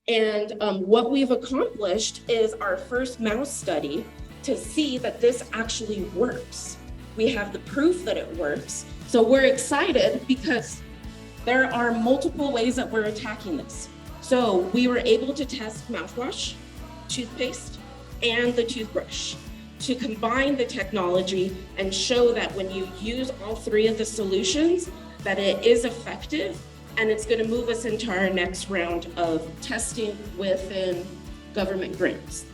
And what we've accomplished is our first mouse study to see that this actually works. We have the proof that it works. So we're excited because there are multiple ways that we're attacking this. So we were able to test mouthwash, toothpaste, and the toothbrush to combine the technology and show that when you use all three of the solutions, that it is effective, and it's going to move us into our next round of testing within government grants.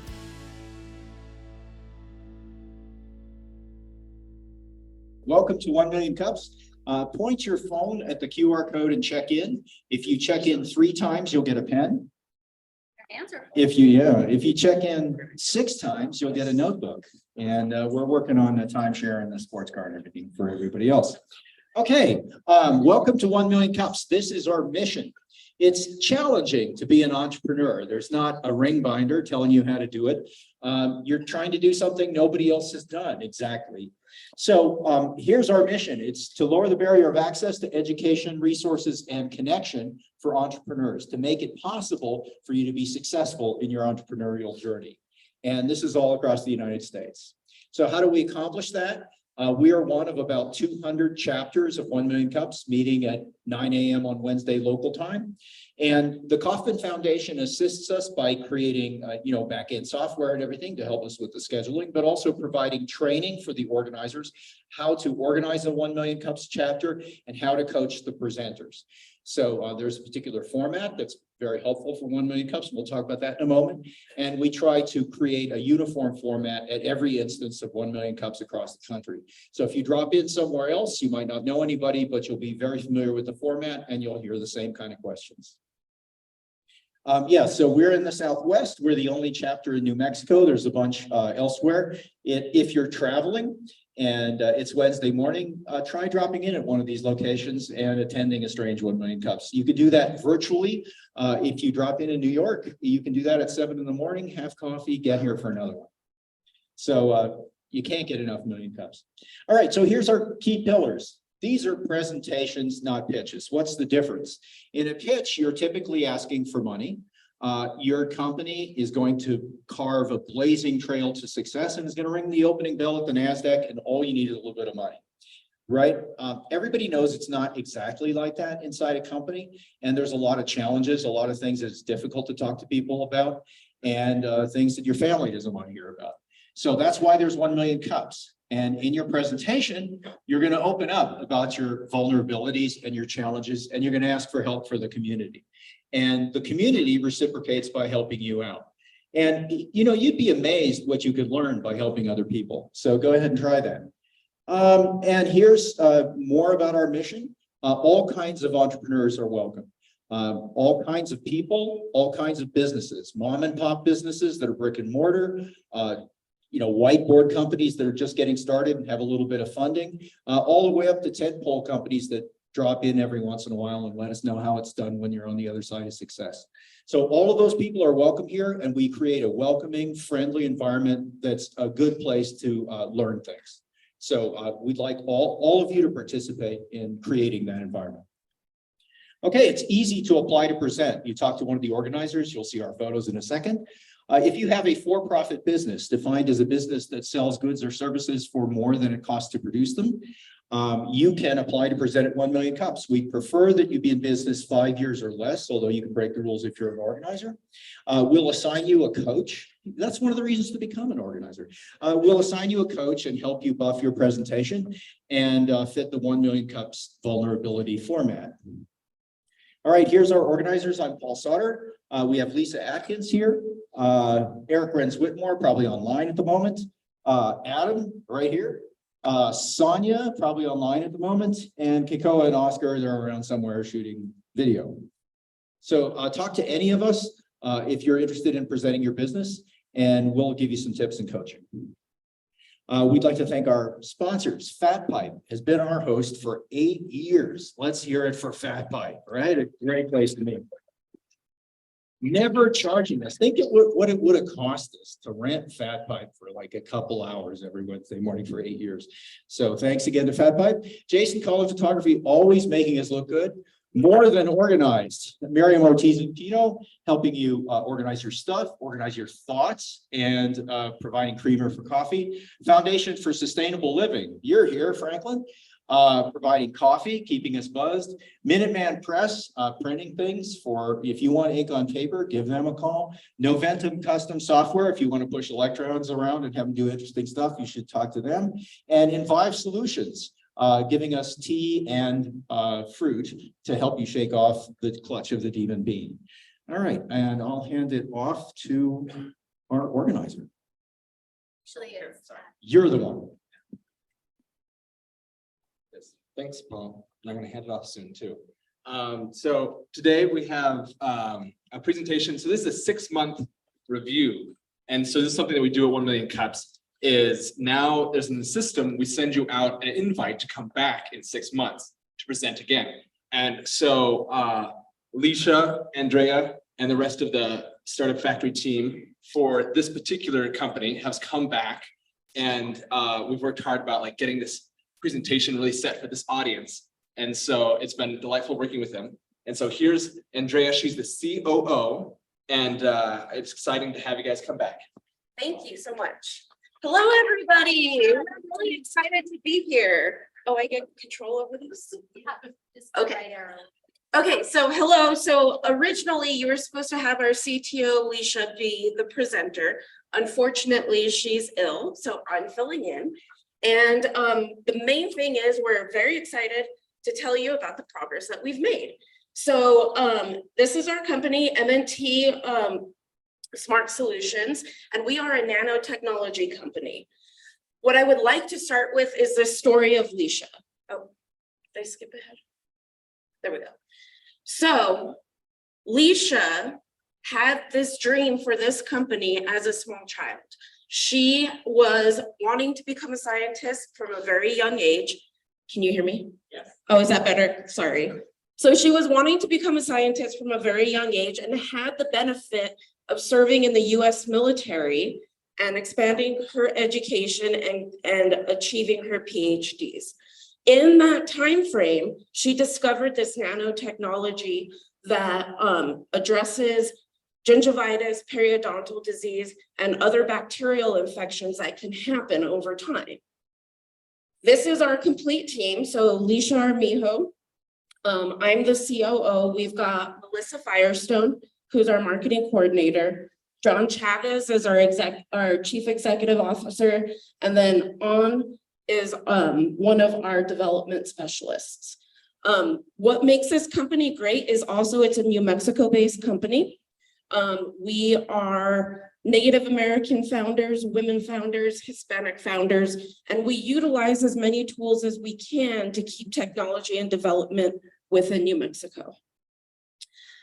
Welcome to 1 Million Cups. Point your phone at the QR code and check in. If you check in 3 times, you'll get a pen. Answer. If you check in 6 times, you'll get a notebook. And we're working on a timeshare and the sports card and everything for everybody else. Okay, welcome to 1 Million Cups. This is our mission. It's challenging to be an entrepreneur. There's not a ring binder telling you how to do it. You're trying to do something nobody else has done exactly. So here's our mission. It's to lower the barrier of access to education, resources, and connection for entrepreneurs, to make it possible for you to be successful in your entrepreneurial journey. And this is all across the United States. So how do we accomplish that? We are one of about 200 chapters of 1 Million Cups meeting at 9 a.m. on Wednesday local time. And the Kauffman Foundation assists us by creating, back-end software and everything to help us with the scheduling, but also providing training for the organizers, how to organize a 1 Million Cups chapter and how to coach the presenters. So there's a particular format that's very helpful for 1 Million Cups. We'll talk about that in a moment. And we try to create a uniform format at every instance of 1 Million Cups across the country. So if you drop in somewhere else, you might not know anybody, but you'll be very familiar with the format and you'll hear the same kind of questions. So we're in the Southwest. We're the only chapter in New Mexico. There's a bunch elsewhere. If you're traveling and it's Wednesday morning, try dropping in at one of these locations and attending a strange 1 Million Cups. You could do that virtually. If you drop in New York, you can do that at 7 in the morning, have coffee, get here for another one. So you can't get enough Million Cups. All right, so here's our key pillars. These are presentations, not pitches. What's the difference? In a pitch, you're typically asking for money. Your company is going to carve a blazing trail to success and is going to ring the opening bell at the NASDAQ, and all you need is a little bit of money, right? Everybody knows it's not exactly like that inside a company, and there's a lot of challenges, a lot of things that it's difficult to talk to people about, and things that your family doesn't want to hear about. So that's why there's 1 Million Cups. And in your presentation, you're going to open up about your vulnerabilities and your challenges, and you're going to ask for help for the community. And the community reciprocates by helping you out. And, you'd be amazed what you could learn by helping other people. So go ahead and try that. And here's more about our mission. All kinds of entrepreneurs are welcome. All kinds of people, all kinds of businesses, mom and pop businesses that are brick and mortar, whiteboard companies that are just getting started and have a little bit of funding, all the way up to tentpole companies that drop in every once in a while and let us know how it's done when you're on the other side of success. So all of those people are welcome here, and we create a welcoming, friendly environment that's a good place to learn things. So we'd like all of you to participate in creating that environment. Okay, it's easy to apply to present. You talk to one of the organizers, you'll see our photos in a second. If you have a for-profit business defined as a business that sells goods or services for more than it costs to produce them, you can apply to present at 1 Million Cups. We prefer that you be in business 5 years or less, although you can break the rules if you're an organizer. We'll assign you a coach. That's one of the reasons to become an organizer. We'll assign you a coach and help you buff your presentation and fit the 1 Million Cups vulnerability format. All right, here's our organizers. I'm Paul Sauter. We have Lisa Atkins here. Eric Renz-Whitmore, probably online at the moment. Adam, right here. Sonia, probably online at the moment. And Kikoa and Oscar, they're around somewhere shooting video. So talk to any of us if you're interested in presenting your business, and we'll give you some tips and coaching. We'd like to thank our sponsors. Fat Pipe has been our host for 8 years. Let's hear it for Fat Pipe, right? A great place to be. Never charging us. Think what it would have cost us to rent Fat Pipe for like a couple hours every Wednesday morning for 8 years. So thanks again to Fat Pipe. Jason Cullen Photography, always making us look good. More than organized. Miriam Ortiz and Pino helping you organize your stuff, organize your thoughts, and providing creamer for coffee. Foundation for Sustainable Living. You're here, Franklin. Providing coffee, keeping us buzzed. Minuteman Press, printing things for if you want ink on paper, give them a call. Noventum Custom Software, if you want to push electrons around and have them do interesting stuff, you should talk to them. And Invive Solutions, giving us tea and fruit to help you shake off the clutch of the demon bean. All right, and I'll hand it off to our organizer. Actually, You're the one. Thanks, Paul. And I'm going to hand it off soon too. So today we have a presentation. So this is a 6-month review. And so this is something that we do at 1 Million Cups is now there's in the system, we send you out an invite to come back in 6 months to present again. And so Alicia, Andrea, and the rest of the Startup Factory team for this particular company has come back, and we've worked hard about like getting this presentation really set for this audience. And so it's been delightful working with them. And so here's Andrea, she's the COO, and it's exciting to have you guys come back. Thank you so much. Hello, everybody. We're really excited to be here. Oh, I get control over this? Okay. Okay, so hello. So originally you were supposed to have our CTO, Alicia, be the presenter. Unfortunately, she's ill, so I'm filling in. And the main thing is we're very excited to tell you about the progress that we've made. So this is our company, MNT Smart Solutions, and we are a nanotechnology company. What I would like to start with is the story of Alicia. Oh, did I skip ahead? There we go. So Alicia had this dream for this company as a small child. She was wanting to become a scientist from a very young age. Can you hear me? Yes. Oh, is that better? Sorry. So she was wanting to become a scientist from a very young age and had the benefit of serving in the US military and expanding her education and achieving her PhDs. In that time frame, she discovered this nanotechnology that addresses gingivitis, periodontal disease, and other bacterial infections that can happen over time. This is our complete team. So Alicia Armijo, I'm the COO. We've got Melissa Firestone, who's our marketing coordinator. John Chavez is our chief executive officer. And then On is one of our development specialists. What makes this company great is also it's a New Mexico-based company. We are Native American founders, women founders, Hispanic founders, and we utilize as many tools as we can to keep technology and development within New Mexico.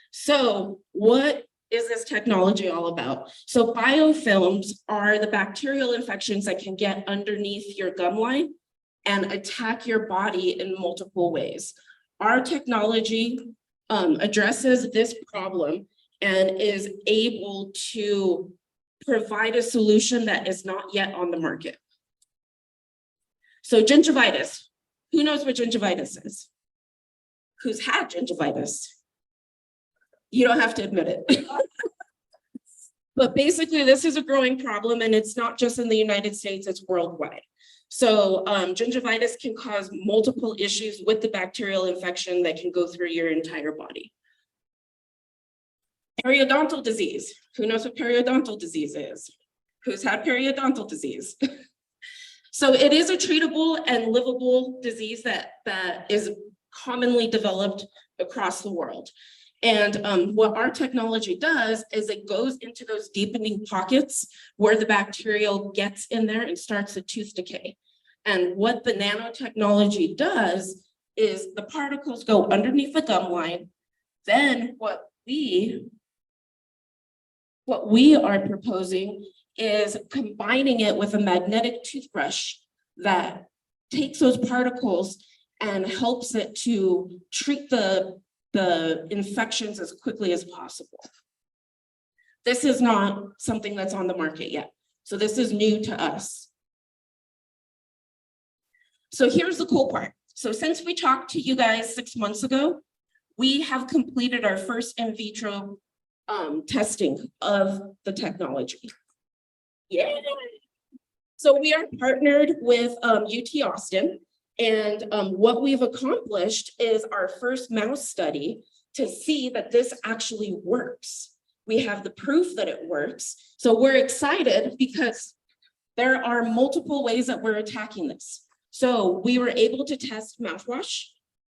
So what is this technology all about? So biofilms are the bacterial infections that can get underneath your gum line and attack your body in multiple ways. Our technology addresses this problem and is able to provide a solution that is not yet on the market. So gingivitis, who knows what gingivitis is? Who's had gingivitis? You don't have to admit it. But basically this is a growing problem and it's not just in the United States, it's worldwide. So gingivitis can cause multiple issues with the bacterial infection that can go through your entire body. Periodontal disease. Who knows what periodontal disease is? Who's had periodontal disease? So it is a treatable and livable disease that is commonly developed across the world. And what our technology does is it goes into those deepening pockets where the bacterial gets in there and starts a tooth decay. And what the nanotechnology does is the particles go underneath the gum line. Then what we are proposing is combining it with a magnetic toothbrush that takes those particles and helps it to treat the infections as quickly as possible. This is not something that's on the market yet. So this is new to us. So here's the cool part. So since we talked to you guys 6 months ago, we have completed our first in vitro testing of the technology. Yeah. So we are partnered with UT Austin, and what we've accomplished is our first mouse study to see that this actually works. We have the proof that it works. So we're excited because there are multiple ways that we're attacking this. So we were able to test mouthwash,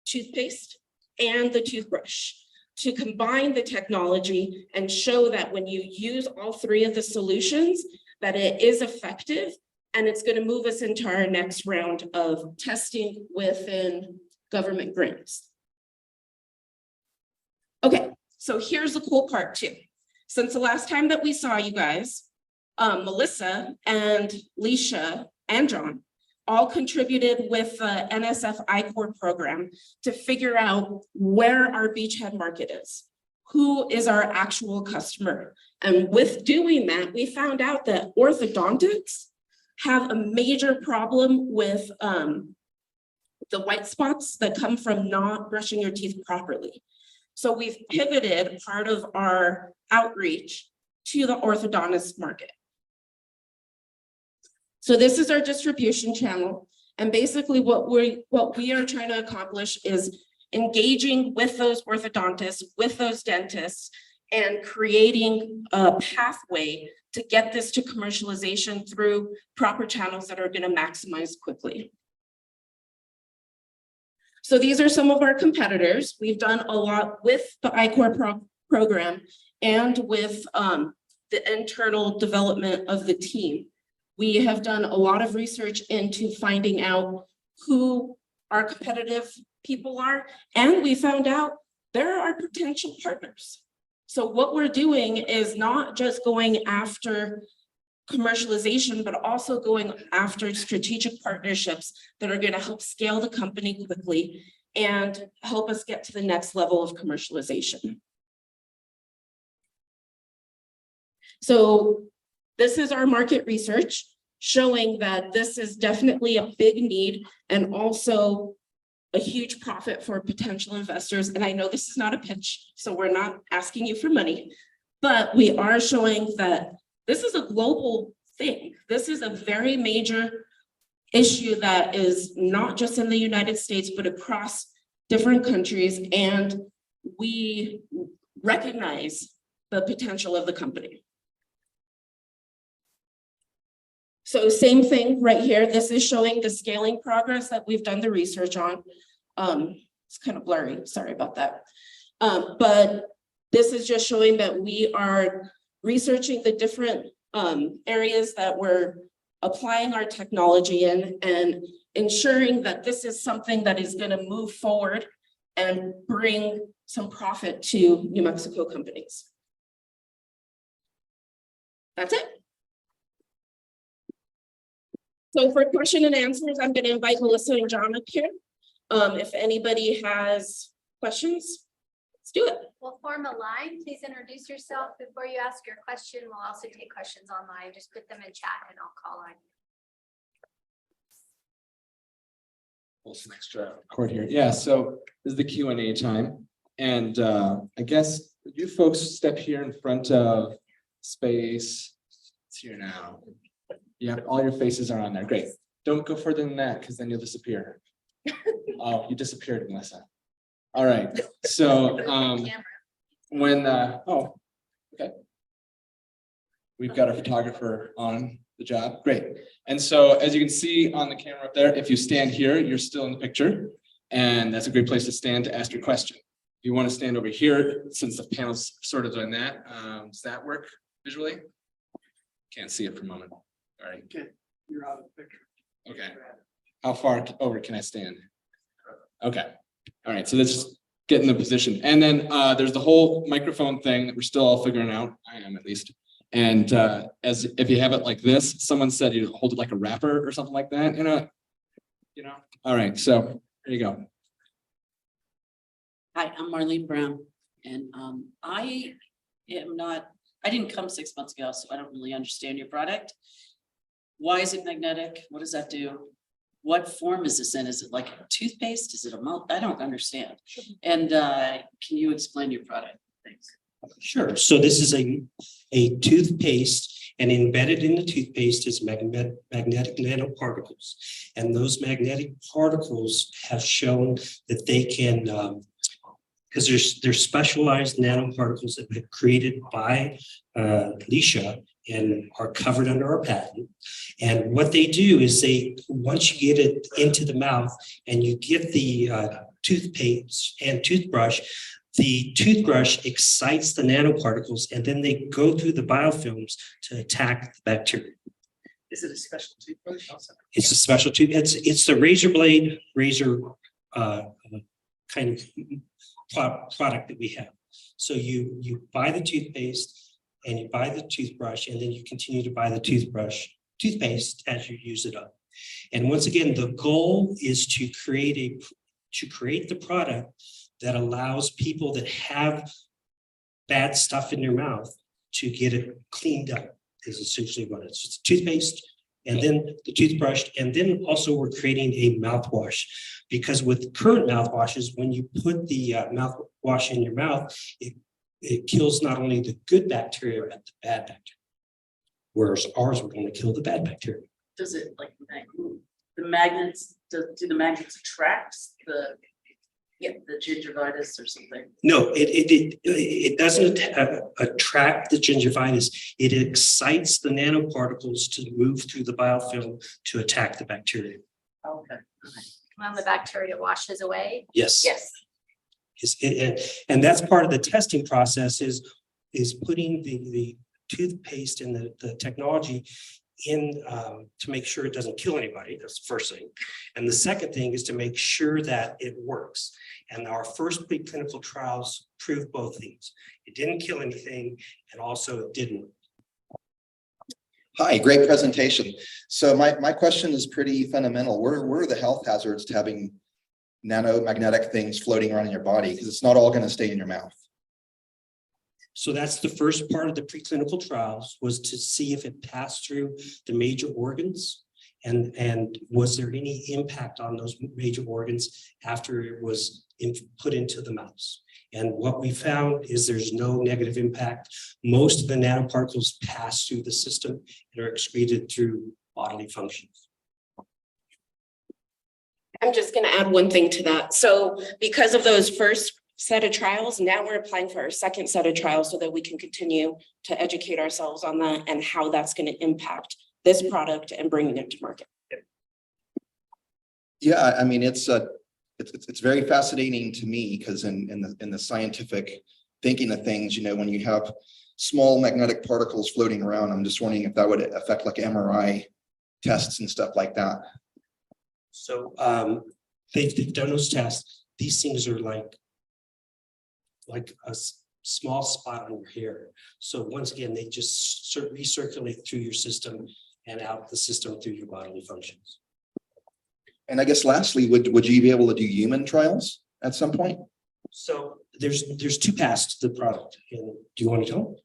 toothpaste, and the toothbrush to combine the technology and show that when you use all three of the solutions, that it is effective, and it's going to move us into our next round of testing within government grants. Okay, so here's the cool part too. Since the last time that we saw you guys, Melissa and Leisha and John all contributed with the NSF I-Core program to figure out where our beachhead market is, who is our actual customer. And with doing that, we found out that orthodontics have a major problem with the white spots that come from not brushing your teeth properly. So we've pivoted part of our outreach to the orthodontist market. So this is our distribution channel. And basically what we are trying to accomplish is engaging with those orthodontists, with those dentists, and creating a pathway to get this to commercialization through proper channels that are going to maximize quickly. So these are some of our competitors. We've done a lot with the I-Core program and with the internal development of the team. We have done a lot of research into finding out who our competitive people are, and we found out there are potential partners. So what we're doing is not just going after commercialization, but also going after strategic partnerships that are going to help scale the company quickly and help us get to the next level of commercialization. So this is our market research showing that this is definitely a big need and also a huge profit for potential investors. And I know this is not a pitch, so we're not asking you for money, but we are showing that this is a global thing. This is a very major issue that is not just in the United States, but across different countries. And we recognize the potential of the company. So same thing right here. This is showing the scaling progress that we've done the research on. It's kind of blurry, sorry about that. But this is just showing that we are researching the different areas that we're applying our technology in and ensuring that this is something that is going to move forward and bring some profit to New Mexico companies. That's it. So for question and answers, I'm going to invite Melissa and John up here. If anybody has questions, let's do it. We'll form a line. Please introduce yourself before you ask your question. We'll also take questions online. Just put them in chat and I'll call on. Pull some extra cord here. Yeah, so this is the Q&A time. And I guess you folks step here in front of space. It's here now. Yeah, all your faces are on there. Great. Don't go further than that because then you'll disappear. Oh, you disappeared, Melissa. All right. So okay. We've got a photographer on the job. Great. And so as you can see on the camera up there, if you stand here, you're still in the picture. And that's a great place to stand to ask your question. If you want to stand over here, since the panel's sort of doing that, does that work visually? Can't see it for a moment. All right. Okay, you're out of the picture. Okay. How far over can I stand? Okay. All right. So let's just get in the position. And then there's the whole microphone thing that we're still all figuring out. I am at least. And as if you have it like this, someone said you hold it like a wrapper or something like that. You know. All right. So there you go. Hi, I'm Marlene Brown, and I didn't come 6 months ago, so I don't really understand your product. Why is it magnetic? What does that do? what form is this in? Is it like a toothpaste? Is it a mouth? I don't understand. And can you explain your product? Thanks. Sure. So this is a toothpaste, and embedded in the toothpaste is magnetic nanoparticles. And those magnetic particles have shown that they can, because they're specialized nanoparticles that have been created by Leisha and are covered under our patent. And what they do is once you get it into the mouth and you get the toothpaste and toothbrush, the toothbrush excites the nanoparticles, and then they go through the biofilms to attack the bacteria. Is it a special toothbrush also? It's a special tooth. It's the razor blade razor kind of product that we have. So you buy the toothpaste and you buy the toothbrush, and then you continue to buy the toothpaste as you use it up. And once again, the goal is to create the product that allows people that have bad stuff in their mouth to get it cleaned up, is essentially what it is. It's toothpaste and then the toothbrush. And then also we're creating a mouthwash, because with current mouthwashes, when you put the mouthwash in your mouth, it kills not only the good bacteria, but the bad bacteria. Whereas ours, we're going to kill the bad bacteria. Does it like the magnets, do the magnets attract the gingivitis or something? No, it doesn't attract the gingivitis. It excites the nanoparticles to move through the biofilm to attack the bacteria. Okay. When the bacteria washes away. Yes. Yes. And that's part of the testing process is putting the toothpaste and the technology in to make sure it doesn't kill anybody. That's the first thing. And the second thing is to make sure that it works. And our first preclinical trials proved both things. It didn't kill anything, and also it didn't. Hi, great presentation. So my question is pretty fundamental. What are the health hazards to having nanomagnetic things floating around in your body? Because it's not all going to stay in your mouth. So that's the first part of the preclinical trials, was to see if it passed through the major organs, and was there any impact on those major organs after it was put into the mouse. And what we found is there's no negative impact. Most of the nanoparticles pass through the system and are excreted through bodily functions. I'm just going to add one thing to that. So because of those first set of trials, now we're applying for our second set of trials so that we can continue to educate ourselves on that and how that's going to impact this product and bringing it to market. Yeah, I mean, it's very fascinating to me, because in the scientific thinking of things, you know, when you have small magnetic particles floating around, I'm just wondering if that would affect like MRI tests and stuff like that. So they've done those tests. These things are like a small spot on your hair. So once again, they just recirculate through your system and out the system through your bodily functions. And I guess lastly, would you be able to do human trials at some point? So there's two paths to the product. And do you want to tell?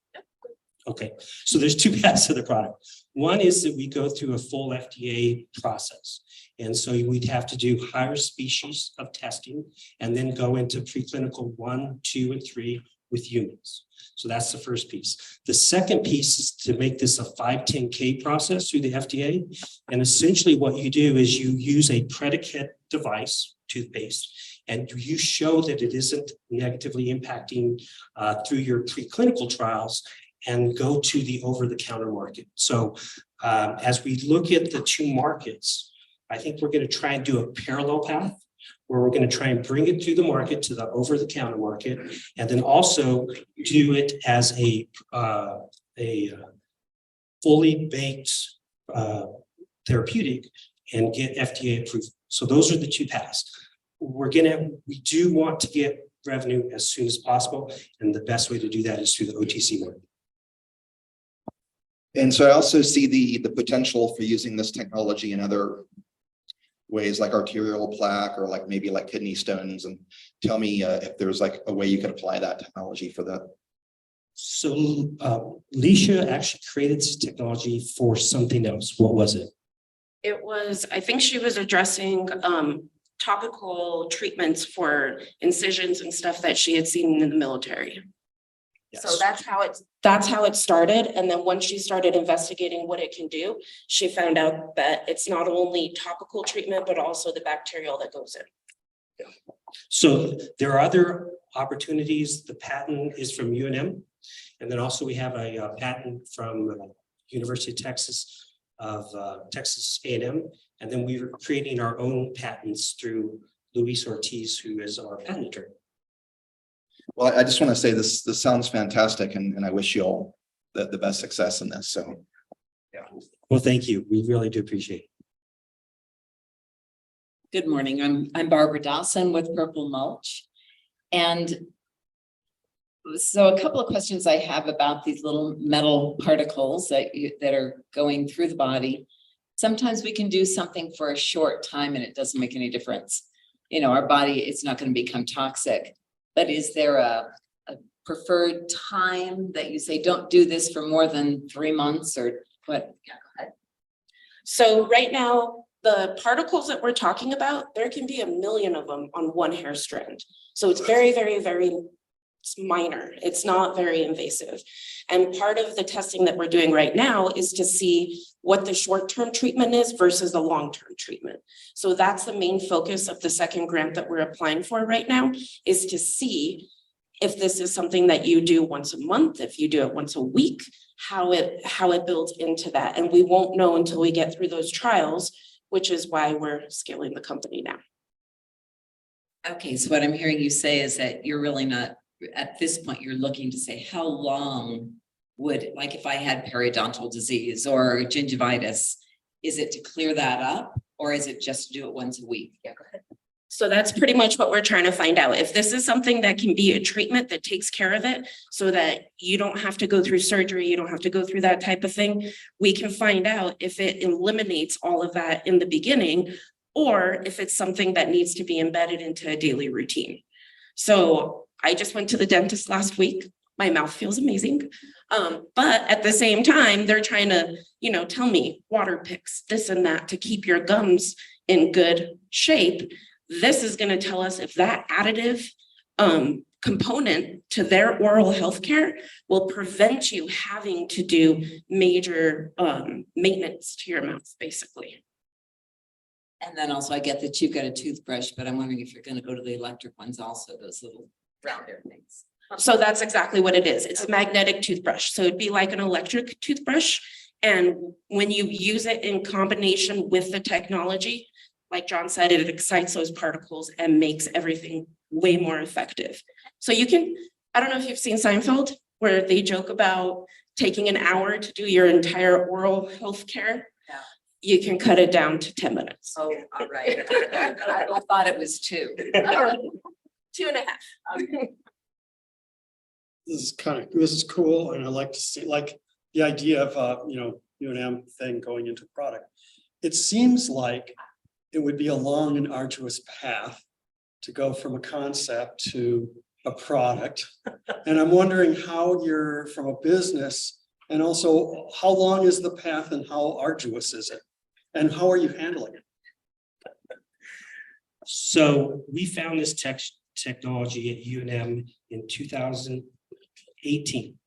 Okay, so there's two paths to the product. One is that we go through a full FDA process. And so we'd have to do higher species of testing and then go into preclinical 1, 2, and 3 with humans. So that's the first piece. The second piece is to make this a 510K process through the FDA. And essentially what you do is you use a predicate device, toothpaste, and you show that it isn't negatively impacting through your preclinical trials, and go to the over-the-counter market. So as we look at the two markets, I think we're going to try and do a parallel path where we're going to try and bring it through the market to the over-the-counter market, and then also do it as a fully baked therapeutic and get FDA approved. So those are the two paths. We do want to get revenue as soon as possible, and the best way to do that is through the OTC market. And so I also see the potential for using this technology in other ways, like arterial plaque or like maybe like kidney stones. And tell me if there's like a way you could apply that technology for that. So Leisha actually created this technology for something else. What was it? It was, I think she was addressing topical treatments for incisions and stuff that she had seen in the military. So Yes. that's how it started. And then once she started investigating what it can do, she found out that it's not only topical treatment, but also the bacterial that goes in. So there are other opportunities. The patent is from UNM. And then also we have a patent from University of Texas Texas A&M. And then we're creating our own patents through Luis Ortiz, who is our patent attorney. Well, I just want to say this sounds fantastic and I wish you all the best success in this. So. Well, thank you. We really do appreciate it. Good morning. I'm Barbara Dawson with Purple Mulch. And so a couple of questions I have about these little metal particles that are going through the body. Sometimes we can do something for a short time and it doesn't make any difference. You know, our body, it's not going to become toxic. But is there a preferred time that you say, don't do this for more than 3 months or what? Yeah, go ahead. So right now, the particles that we're talking about, there can be 1 million of them on one hair strand. So it's very, very, very minor. It's not very invasive. And part of the testing that we're doing right now is to see what the short-term treatment is versus the long-term treatment. So that's the main focus of the second grant that we're applying for right now, is to see if this is something that you do once a month, if you do it once a week, how it builds into that. And we won't know until we get through those trials, which is why we're scaling the company now. Okay, so what I'm hearing you say is that you're really not, at this point, you're looking to say how long would, like if I had periodontal disease or gingivitis, is it to clear that up or is it just to do it once a week? Yeah, go ahead. So that's pretty much what we're trying to find out. If this is something that can be a treatment that takes care of it so that you don't have to go through surgery, you don't have to go through that type of thing, we can find out if it eliminates all of that in the beginning or if it's something that needs to be embedded into a daily routine. So I just went to the dentist last week. My mouth feels amazing. But at the same time, they're trying to, tell me water picks, this and that to keep your gums in good shape. This is going to tell us if that additive component to their oral health care will prevent you having to do major maintenance to your mouth, basically. And then also I get that you've got a toothbrush, but I'm wondering if you're going to go to the electric ones also, those little rounder things. So that's exactly what it is. It's a magnetic toothbrush. So it'd be like an electric toothbrush. And when you use it in combination with the technology, like John said, it excites those particles and makes everything way more effective. So you can, I don't know if you've seen Seinfeld, where they joke about taking an hour to do your entire oral health care. Yeah. You can cut it down to 10 minutes. Oh, all right. I thought it was 2. 2.5. Okay. This is cool, and I like to see the idea of UNM thing going into product. It seems like it would be a long and arduous path to go from a concept to a product. And I'm wondering how you're from a business, and also how long is the path and how arduous is it? And how are you handling it? So we found this technology at UNM in 2018.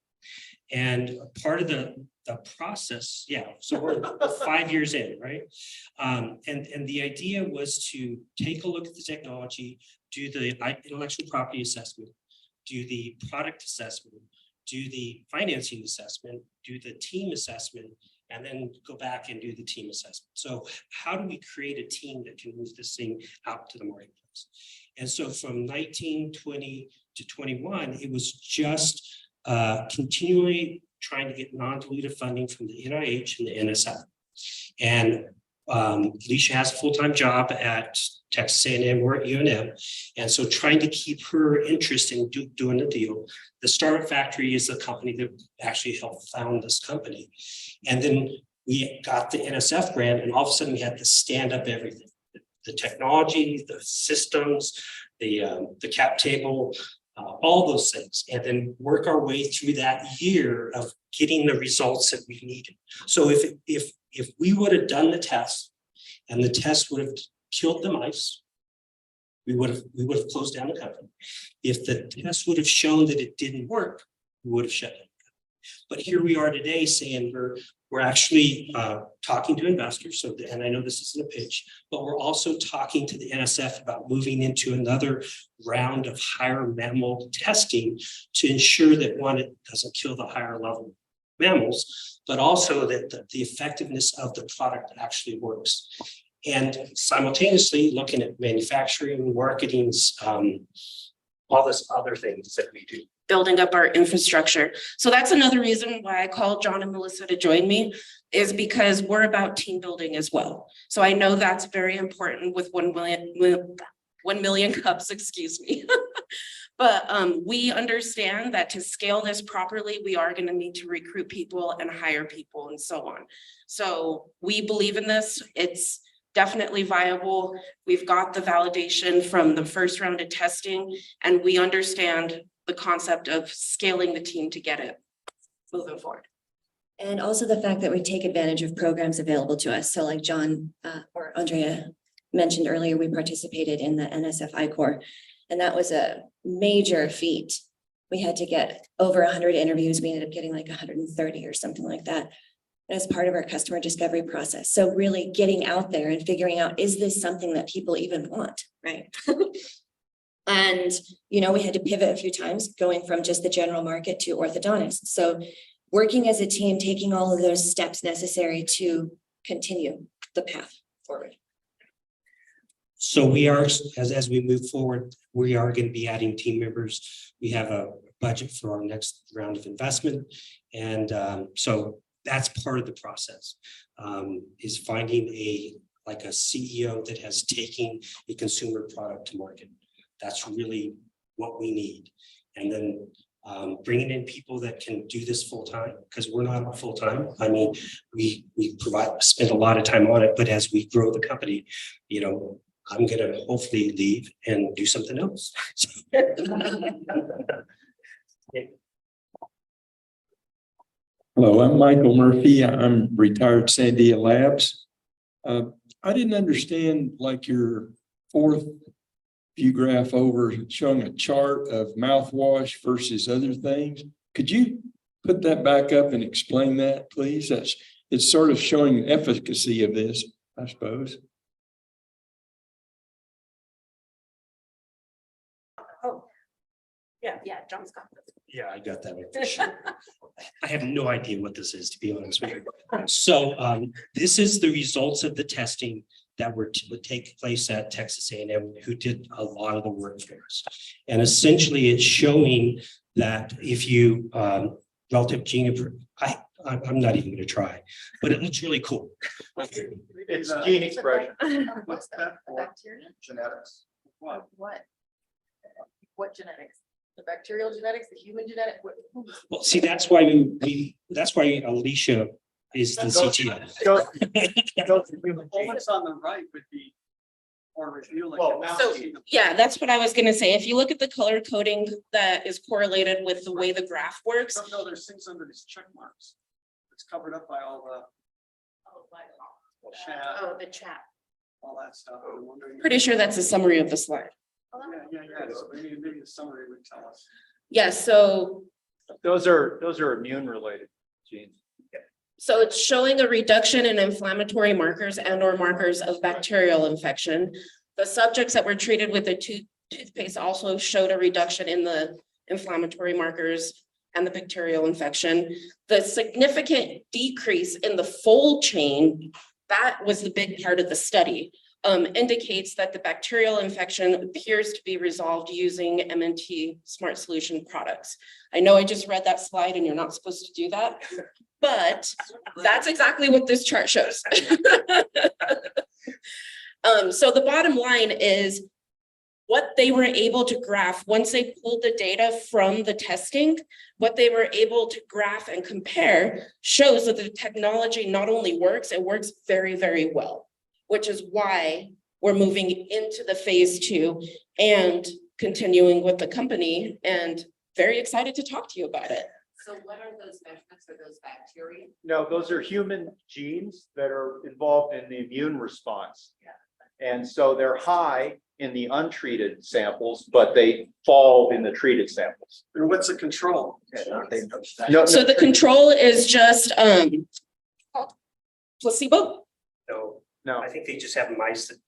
And part of the process, so we're 5 years in, right? And the idea was to take a look at the technology, do the intellectual property assessment, do the product assessment, do the financing assessment, do the team assessment, and then go back and do the team assessment. So how do we create a team that can move this thing out to the marketplace? And so from 19, 20 to 21, it was just continually trying to get non-dilutive funding from the NIH and the NSF. And Alicia has a full-time job at Texas A&M, we're at UNM. And so trying to keep her interest in doing the deal. The Startup Factory is the company that actually helped found this company. And then we got the NSF grant, and all of a sudden we had to stand up everything. The technology, the systems, the cap table, all those things, and then work our way through that year of getting the results that we needed. So if we would have done the test and the test would have killed the mice, we would have closed down the company. If the test would have shown that it didn't work, we would have shut it. But here we are today saying we're actually talking to investors. So, and I know this isn't a pitch, but we're also talking to the NSF about moving into another round of higher mammal testing to ensure that, one, it doesn't kill the higher level mammals, but also that the effectiveness of the product actually works. And simultaneously looking at manufacturing, marketing, all this other things that we do. Building up our infrastructure. So that's another reason why I called John and Melissa to join me, is because we're about team building as well. So I know that's very important with 1 million cups, excuse me. But we understand that to scale this properly, we are going to need to recruit people and hire people and so on. So we believe in this. It's definitely viable. We've got the validation from the first round of testing, and we understand the concept of scaling the team to get it moving forward. And also the fact that we take advantage of programs available to us. So like John or Andrea mentioned earlier, we participated in the NSF I-Corps, and that was a major feat. We had to get over 100 interviews. We ended up getting like 130 or something like that as part of our customer discovery process. So really getting out there and figuring out, is this something that people even want, right? And, you know, we had to pivot a few times going from just the general market to orthodontists. So working as a team, taking all of those steps necessary to continue the path forward. So we are, as we move forward, we are going to be adding team members. We have a budget for our next round of investment. And so that's part of the process, is finding a CEO that has taken a consumer product to market. That's really what we need. And then bringing in people that can do this full time, because we're not full time. I mean, we spend a lot of time on it, but as we grow the company, you know, I'm going to hopefully leave and do something else. Hello, I'm Michael Murphy. I'm retired Sandia Labs. I didn't understand like your fourth view graph over showing a chart of mouthwash versus other things. Could you put that back up and explain that, please? It's sort of showing the efficacy of this, I suppose. Yeah, John's got this. Yeah, I got that one for sure. I have no idea what this is, to be honest with you. So this is the results of the testing that would take place at Texas A&M, who did a lot of the work for us. And essentially it's showing that if you relative gene, I'm not even going to try, but it looks really cool. It's gene expression. What's that for? Bacteria? Genetics. What genetics? The bacterial genetics, the human genetic? Well, see, that's why that's why Alicia is the CTO. The bullets on the right would be more revealing. So, yeah, that's what I was gonna say. If you look at the color coding that is correlated with the way the graph works. No, there's things under these check marks. It's covered up by all the chat, Oh, the chat. all that stuff. I'm wondering. Pretty sure that's a summary of the slide. Yeah. So maybe the summary would tell us. Yes, so Those are immune related genes. So it's showing a reduction in inflammatory markers and or markers of bacterial infection. The subjects that were treated with the toothpaste also showed a reduction in the inflammatory markers and the bacterial infection. The significant decrease in the fold chain, that was the big part of the study, indicates that the bacterial infection appears to be resolved using MNT Smart Solution products. I know I just read that slide and you're not supposed to do that, but that's exactly what this chart shows. So the bottom line is what they were able to graph once they pulled the data from the testing, what they were able to graph and compare shows that the technology not only works, it works very, very well, which is why we're moving into the phase 2 and continuing with the company, and very excited to talk to you about it. So what are those measurements? Are those bacteria? No, those are human genes that are involved in the immune response. And so they're high in the untreated samples, but they fall in the treated samples. And what's the control? No, So the control is just placebo. No, no. I think they just have mice that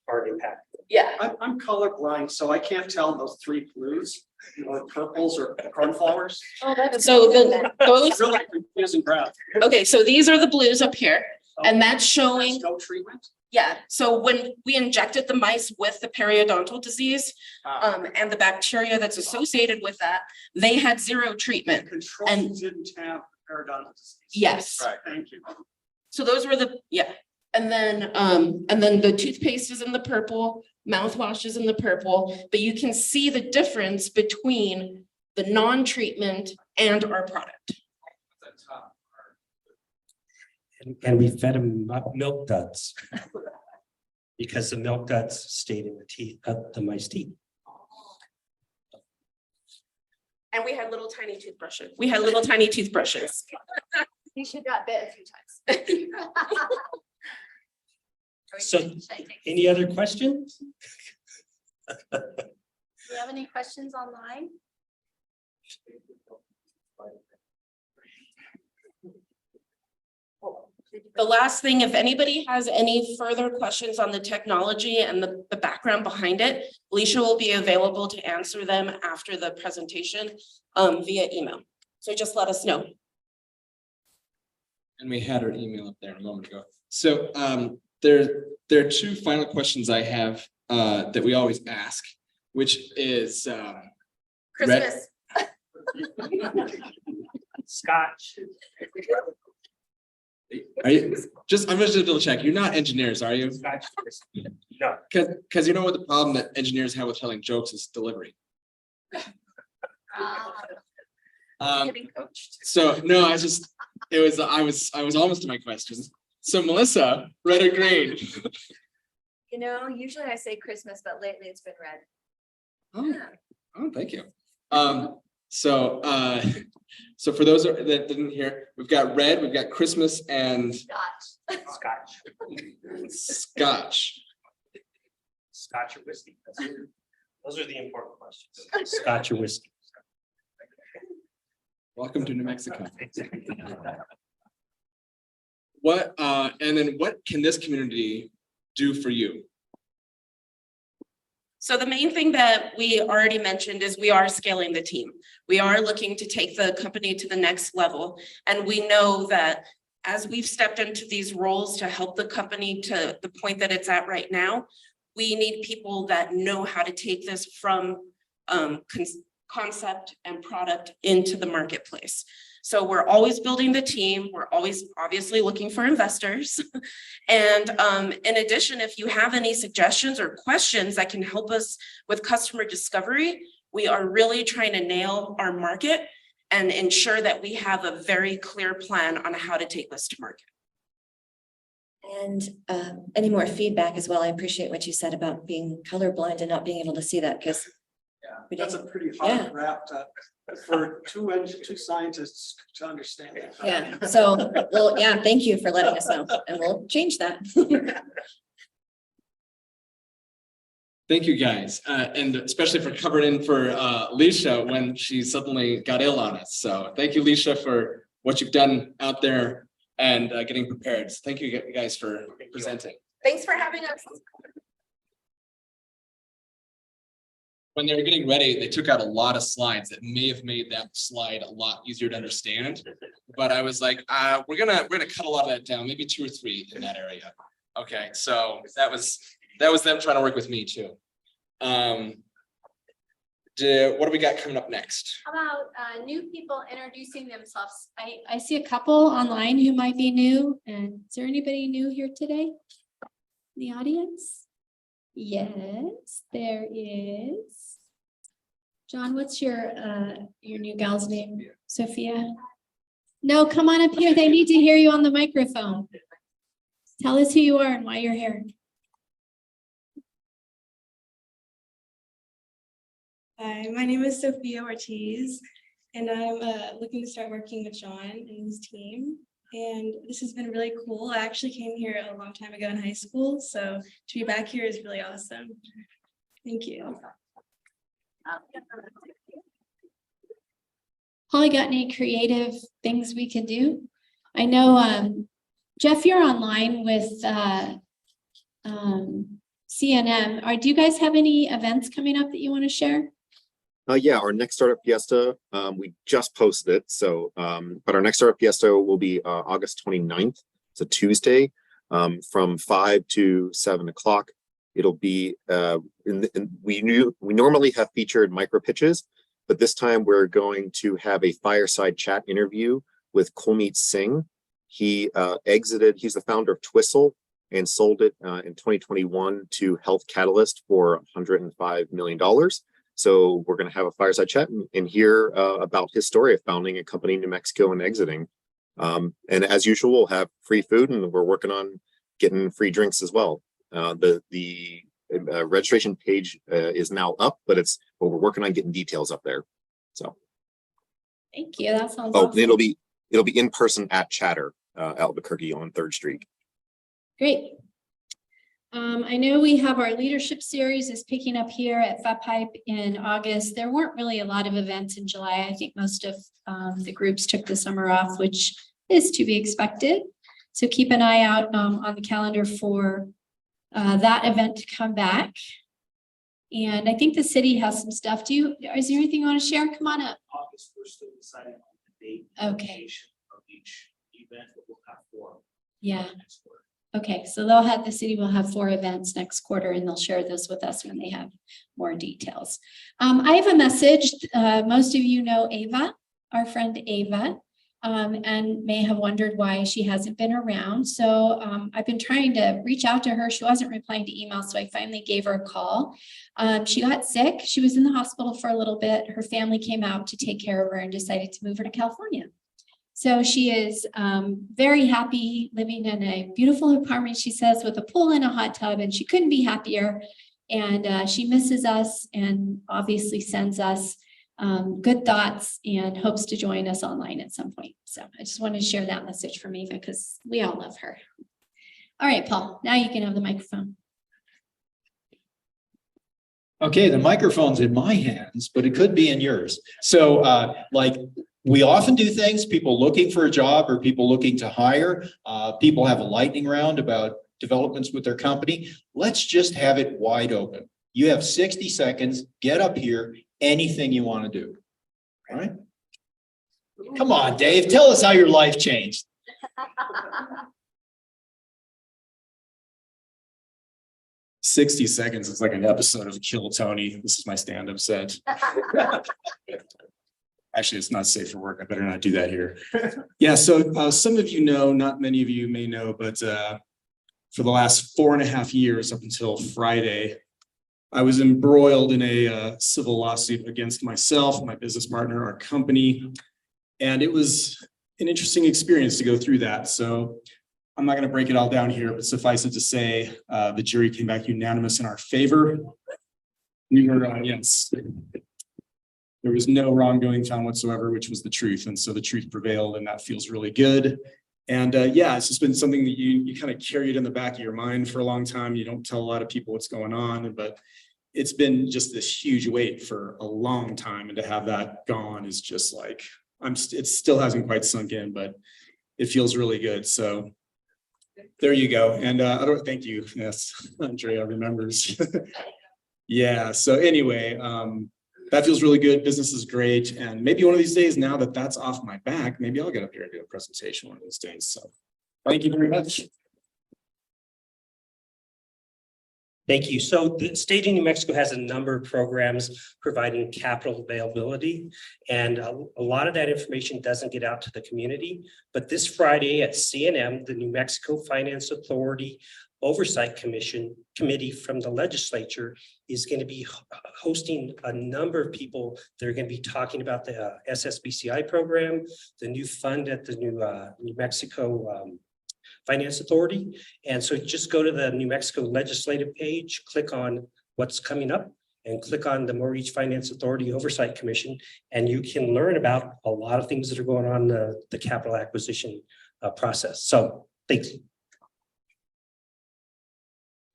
aren't impacted. Yeah. I'm colorblind, so I can't tell those three blues or purples or cornflowers. Oh, that's. So those, It's really confusing graph. okay, so these are the blues up here, and that's showing, There's no treatment? yeah. So when we injected the mice with the periodontal disease, and the bacteria that's associated with that, they had zero treatment. Control And- didn't have periodontal disease. Yes. Right. Thank you. So those were the, yeah. And then the toothpaste is in the purple, mouthwash is in the purple, but you can see the difference between the non-treatment and our product. And we fed them milk duds. Because the milk duds stayed in the teeth, the mice teeth. And we had little tiny toothbrushes. We had little tiny toothbrushes. You should got bit a few times. So, any other questions? Do you have any questions online? The last thing, if anybody has any further questions on the technology and the background behind it, Alicia will be available to answer them after the presentation via email. So just let us know. And we had her email up there a moment ago. So there are two final questions I have that we always ask, which is Christmas. Scotch. Are you just, I'm just gonna double check. You're not engineers, are you? Scotch. No. Because you know what the problem that engineers have with telling jokes is delivery. Getting coached. So no, I was almost to my questions. So Melissa, red or green? You know, usually I say Christmas, but lately it's been red. Oh, thank you. So for those that didn't hear, we've got red, we've got Christmas and Scotch. Scotch. Scotch or whiskey. Those are the important questions. Scotch or whiskey. Welcome to New Mexico. What and then what can this community do for you? So the main thing that we already mentioned is we are scaling the team. We are looking to take the company to the next level. And we know that as we've stepped into these roles to help the company to the point that it's at right now, we need people that know how to take this from concept and product into the marketplace. So we're always building the team. We're always obviously looking for investors. And in addition, if you have any suggestions or questions that can help us with customer discovery, we are really trying to nail our market and ensure that we have a very clear plan on how to take this to market. And any more feedback as well? I appreciate what you said about being colorblind and not being able to see that because That's a pretty hard wrap for two scientists to understand. yeah. So, well, yeah, thank you for letting us know and we'll change that. Thank you, guys, and especially for covering in for Alicia when she suddenly got ill on us. So thank you, Alicia, for what you've done out there and getting prepared. So thank you guys for presenting. Thanks for having us. When they were getting ready, they took out a lot of slides that may have made that slide a lot easier to understand. But I was like, we're gonna cut a lot of that down, maybe 2 or 3 in that area. Okay, so that was them trying to work with me too. What do we got coming up next? How about new people introducing themselves? I see a couple online who might be new. And is there anybody new here today? In the audience? Yes, there is. John, what's your new gal's name? Sophia? No, come on up here. They need to hear you on the microphone. Tell us who you are and why you're here. Hi, my name is Sophia Ortiz, and I'm looking to start working with John and his team. And this has been really cool. I actually came here a long time ago in high school, so to be back here is really awesome. Thank you. Holly, got any creative things we could do? I know, Jeff, you're online with CNM. Do you guys have any events coming up that you want to share? Yeah, our next startup fiesta, we just posted it. So, but our next startup fiesta will be August 29th. It's a Tuesday, from 5 to 7 o'clock. It'll be we normally have featured micro pitches, but this time we're going to have a fireside chat interview with Kulmeet Singh. He he's the founder of Twistle and sold it in 2021 to Health Catalyst for $105 million. So we're going to have a fireside chat and hear about his story of founding a company in New Mexico and exiting. And as usual, we'll have free food, and we're working on getting free drinks as well. The registration page is now up, but we're working on getting details up there. So. Thank you. That sounds Oh, awesome. it'll be in person at Chatter, Albuquerque on 3rd Street. Great. I know we have our leadership series is picking up here at FAPIPE in August. There weren't really a lot of events in July. I think most of the groups took the summer off, which is to be expected. So keep an eye out on the calendar for that event to come back. And I think the city has some stuff. Is there anything you want to share? Come on up. August, we're still deciding on the date. Okay. Of each event, but we'll have 4. Yeah. Next quarter. Okay, so the city will have 4 events next quarter, and they'll share this with us when they have more details. I have a message. Most of you know Ava, our friend Ava, and may have wondered why she hasn't been around. So I've been trying to reach out to her. She wasn't replying to emails, so I finally gave her a call. She got sick. She was in the hospital for a little bit. Her family came out to take care of her and decided to move her to California. So she is very happy living in a beautiful apartment, she says, with a pool and a hot tub, and she couldn't be happier. And she misses us and obviously sends us good thoughts and hopes to join us online at some point. So I just wanted to share that message from Eva because we all love her. All right, Paul, now you can have the microphone. Okay, the microphone's in my hands, but it could be in yours. So we often do things, people looking for a job or people looking to hire, people have a lightning round about developments with their company. Let's just have it wide open. You have 60 seconds, get up here, anything you want to do. All right? Come on, Dave, tell us how your life changed. 60 seconds is like an episode of Kill Tony. This is my stand-up set. Actually, it's not safe for work. I better not do that here. Yeah, so some of you know, not many of you may know, but for the last 4.5 years up until Friday, I was embroiled in a civil lawsuit against myself, my business partner, our company. And it was an interesting experience to go through that. So I'm not going to break it all down here, but suffice it to say, the jury came back unanimous in our favor. We were, yes, there was no wrongdoing found whatsoever, which was the truth. And so the truth prevailed, and that feels really good. And yeah, it's just been something that you kind of carry it in the back of your mind for a long time. You don't tell a lot of people what's going on, but it's been just this huge weight for a long time. And to have that gone is just like, it still hasn't quite sunk in, but it feels really good. So there you go. And thank you. Yes, Andrea remembers. Yeah. So anyway, that feels really good. Business is great. And maybe one of these days, now that that's off my back, maybe I'll get up here and do a presentation one of these days. So thank you very much. Thank you. So the state of New Mexico has a number of programs providing capital availability, and a lot of that information doesn't get out to the community. But this Friday at CNM, the New Mexico Finance Authority Oversight Committee from the legislature is going to be hosting a number of people that are going to be talking about the SSBCI program, the new fund at the New Mexico Finance Authority. And so just go to the New Mexico legislative page, click on what's coming up, and click on the Mortgage Finance Authority Oversight Commission, and you can learn about a lot of things that are going on in the capital acquisition process. So thanks.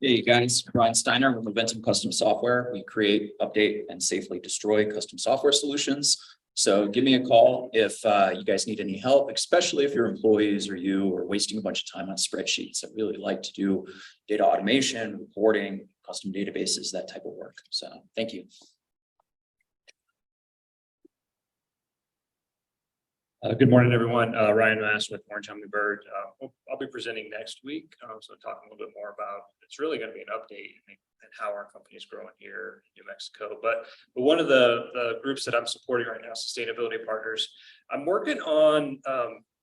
Hey guys, Brian Steiner with Momentum Custom Software. We create, update, and safely destroy custom software solutions. So give me a call if you guys need any help, especially if your employees or you are wasting a bunch of time on spreadsheets. I really like to do data automation, reporting, custom databases, that type of work. So thank you. Good morning, everyone. Ryan Mass with Orange Hummingbird. I'll be presenting next week. So talking a little bit more about, it's really going to be an update and how our company is growing here in New Mexico. But one of the groups that I'm supporting right now, Sustainability Partners, I'm working on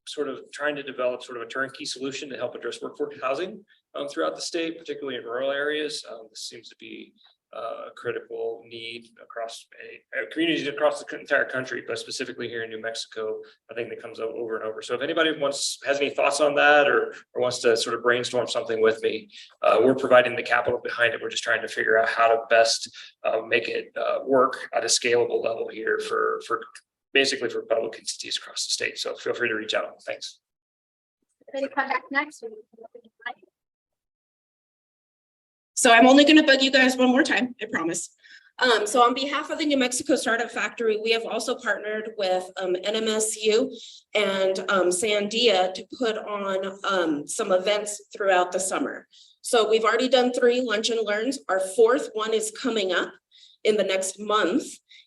sort of trying to develop sort of a turnkey solution to help address workforce housing throughout the state, particularly in rural areas. This seems to be a critical need across communities across the entire country, but specifically here in New Mexico, I think that comes up over and over. So if anybody has any thoughts on that or wants to sort of brainstorm something with me, we're providing the capital behind it. We're just trying to figure out how to best make it work at a scalable level here for basically for public entities across the state. So feel free to reach out. Thanks. Then come back next week. So I'm only going to bug you guys one more time, I promise. So on behalf of the New Mexico Startup Factory, we have also partnered with NMSU and Sandia to put on some events throughout the summer. So we've already done 3 lunch and learns. Our 4th one is coming up in the next month,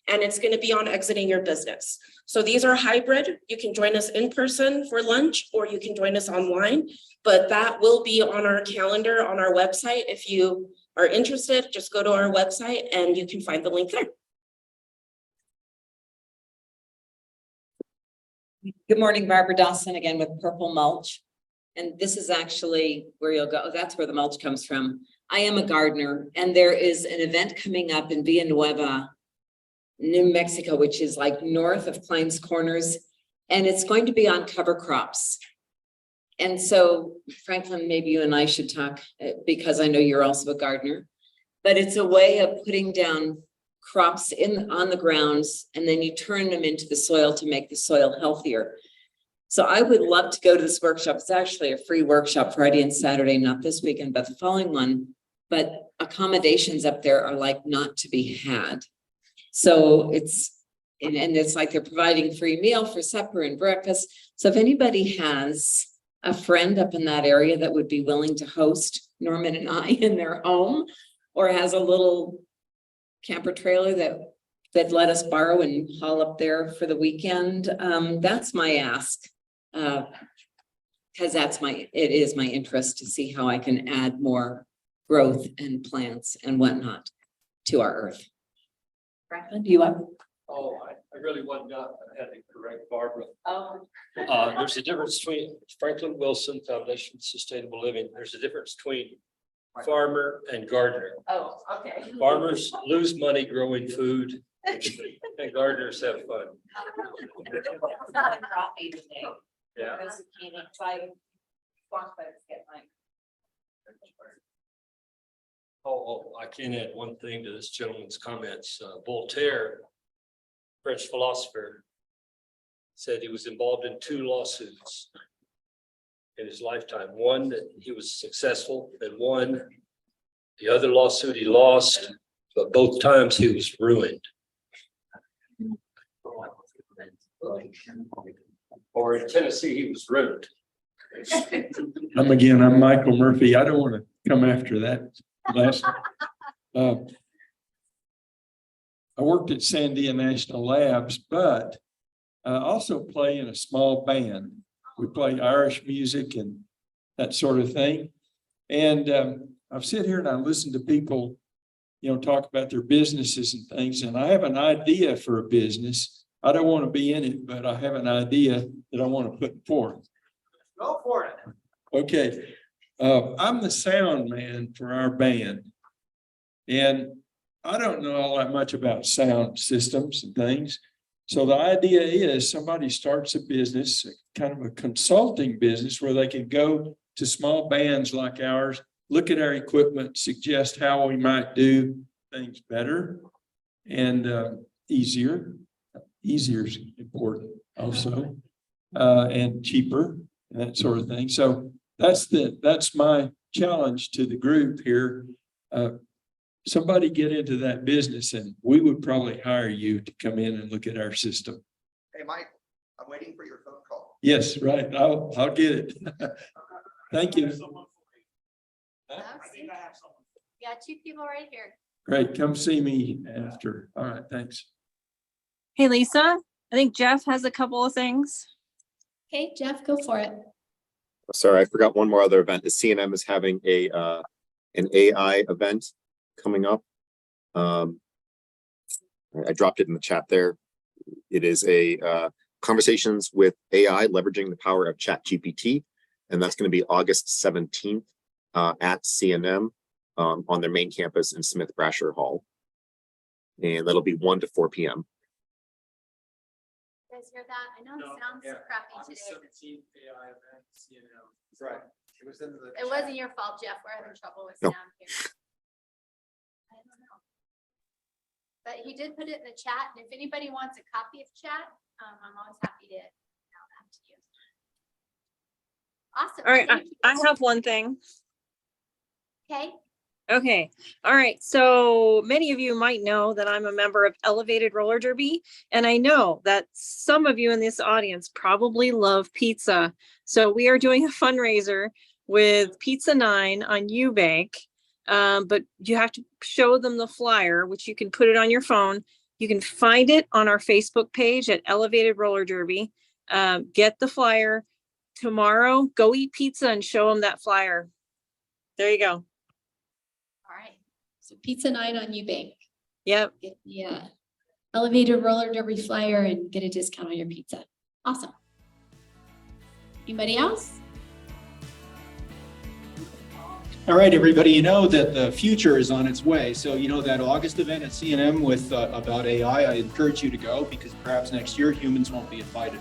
and it's going to be on exiting your business. So these are hybrid. You can join us in person for lunch, or you can join us online, but that will be on our calendar on our website. If you are interested, just go to our website and you can find the link there. Good morning, Barbara Dawson again with Purple Mulch. And this is actually where you'll go. That's where the mulch comes from. I am a gardener, and there is an event coming up in Villanueva, New Mexico, which is like north of Klein's Corners, and it's going to be on cover crops. And so Franklin, maybe you and I should talk because I know you're also a gardener, but it's a way of putting down crops on the grounds, and then you turn them into the soil to make the soil healthier. So I would love to go to this workshop. It's actually a free workshop Friday and Saturday, not this weekend, but the following one. But accommodations up there are like not to be had. So it's like they're providing free meal for supper and breakfast. So if anybody has a friend up in that area that would be willing to host Norman and I in their home, or has a little camper trailer that let us borrow and haul up there for the weekend, that's my ask. Because it is my interest to see how I can add more growth and plants and whatnot to our earth. Franklin, do you have? Oh, I really wasn't I had to correct Barbara. Oh. There's a difference between Franklin Wilson Foundation Sustainable Living. There's a difference between farmer and gardener. Oh, okay. Farmers lose money growing food and gardeners have fun. It's not a crop today. Yeah. Oh, I can add one thing to this gentleman's comments. Voltaire, French philosopher, said he was involved in 2 lawsuits in his lifetime. One that he was successful, and the other lawsuit he lost, but both times he was ruined. Or in Tennessee, he was ruined. I'm Michael Murphy. I don't want to come after that last. I worked at Sandia National Labs, but I also play in a small band. We play Irish music and that sort of thing. And I sit here and I listen to people, talk about their businesses and things. And I have an idea for a business. I don't want to be in it, but I have an idea that I want to put forth. Go for it. Okay. I'm the sound man for our band. And I don't know all that much about sound systems and things. So the idea is somebody starts a business, kind of a consulting business, where they can go to small bands like ours, look at our equipment, suggest how we might do things better and easier. Easier is important also, and cheaper and that sort of thing. So that's my challenge to the group here. Somebody get into that business and we would probably hire you to come in and look at our system. Hey, Mike, I'm waiting for your phone call. Yes, right. I'll get it. Thank you. Yeah, two people right here. Great. Come see me after. All right. Thanks. Hey, Lisa, I think Jeff has a couple of things. Okay, Jeff, go for it. Sorry, I forgot one more other event. The CNM is having an AI event coming up. I dropped it in the chat there. It is a conversations with AI leveraging the power of ChatGPT, and that's going to be August 17th at CNM on their main campus in Smith Brasher Hall, and that'll be 1 to 4 p.m. You guys hear that? I know it sounds crappy today. Right. It was in the. It wasn't your fault, Jeff. We're having trouble with No. sound here. I don't know. But he did put it in the chat, and if anybody wants a copy of chat, I'm always happy to email that to you. Awesome. All right, Thank you. I have one thing. Okay. Okay, all right, so many of you might know that I'm a member of Elevated Roller Derby, and I know that some of you in this audience probably love pizza. So we are doing a fundraiser with Pizza 9 on Eubank, but you have to show them the flyer, which you can put it on your phone. You can find it on our Facebook page at Elevated Roller Derby. Get the flyer tomorrow, go eat pizza and show them that flyer. There you go. All right. So Pizza 9 on Eubank. Yep. Get the elevated roller derby flyer and get a discount on your pizza. Awesome. Anybody else? All right, everybody, you know that the future is on its way. So, you know, that August event at CNM with about AI, I encourage you to go because perhaps next year humans won't be invited.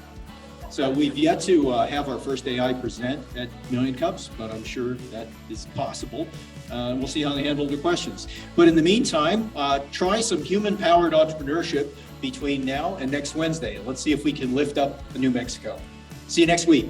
So we've yet to have our first AI present at Million Cups, but I'm sure that is possible. We'll see how they handle the questions. But in the meantime, try some human-powered entrepreneurship between now and next Wednesday. Let's see if we can lift up New Mexico. See you next week.